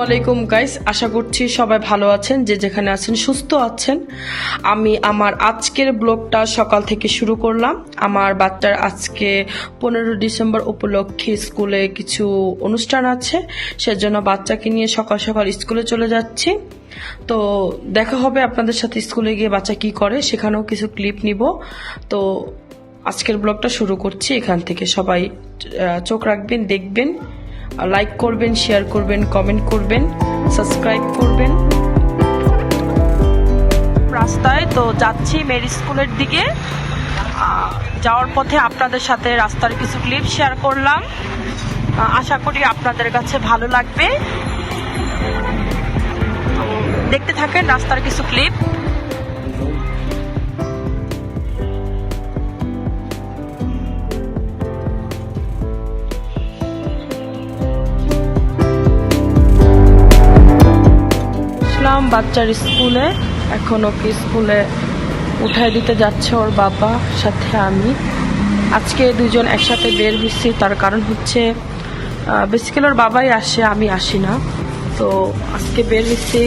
আলাইকুম গাইস, আশা করছি সবাই ভালো আছেন, যে যেখানে আছেন সুস্থ আছেন। আমি আমার আজকের ব্লগটা সকাল থেকে শুরু করলাম। আমার বাচ্চার আজকে 15 ডিসেম্বর উপলক্ষে স্কুলে কিছু অনুষ্ঠান আছে, সেজন্য বাচ্চাকে নিয়ে সকাল সকাল স্কুলে চলে যাচ্ছি। তো দেখা হবে আপনাদের সাথে স্কুলে গিয়ে বাচ্চা কি করে, সেখানেও কিছু ক্লিপ নিব। তো আজকের ব্লগটা শুরু করছি এখান থেকে। সবাই চোখ রাখবেন, দেখবেন, লাইক করবেন, শেয়ার করবেন, কমেন্ট করবেন, সাবস্ক্রাইব করবেন। রাস্তায় তো যাচ্ছি মেরি স্কুলের দিকে। যাওয়ার পথে আপনাদের সাথে রাস্তার কিছু ক্লিপ শেয়ার করলাম। আশা করি আপনাদের কাছে ভালো লাগবে। দেখতে থাকেন রাস্তার কিছু ক্লিপ। বাচ্চার স্কুলে, এখন ওকে স্কুলে উঠাই দিতে যাচ্ছে ওর বাবা, সাথে আমি। আজকে দুজন একসাথে বের হয়েছি, তার কারণ হচ্ছে বেসিক্যালি ওর বাবাই আসে, আমি আসি না। তো আজকে বের হয়েছি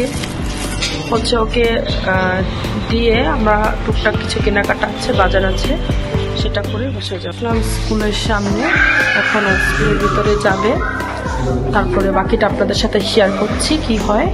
হচ্ছে ওকে দিয়ে আমরা টুকটাক কিছু কেনাকাটা আছে, বাজার আছে, সেটা করে বসে যাচ্লাম স্কুলের সামনে। এখন স্কুলের ভিতরে যাবে, তারপরে বাকিটা আপনাদের সাথে শেয়ার করছি কি হয়।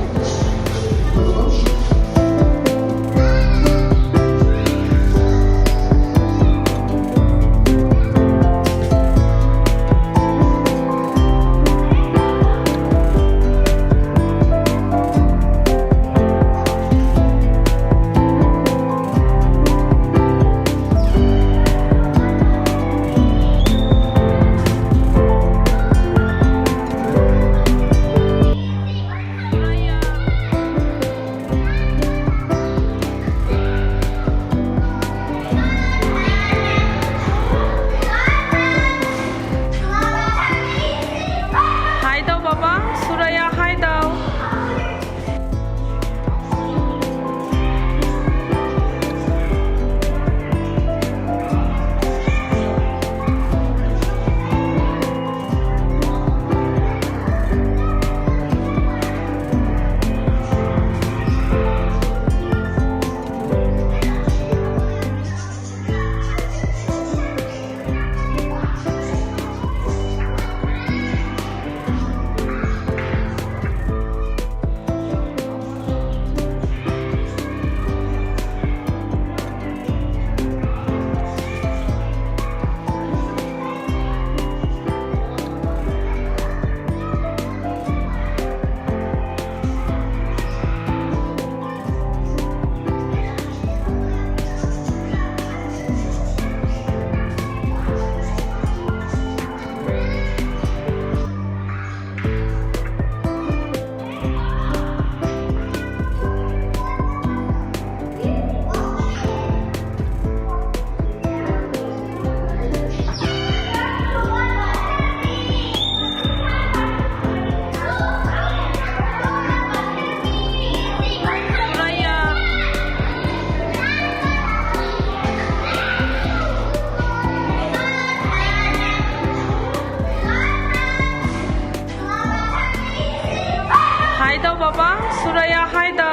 হাই দাও বাবা, সুরাইয়া হাই দাও।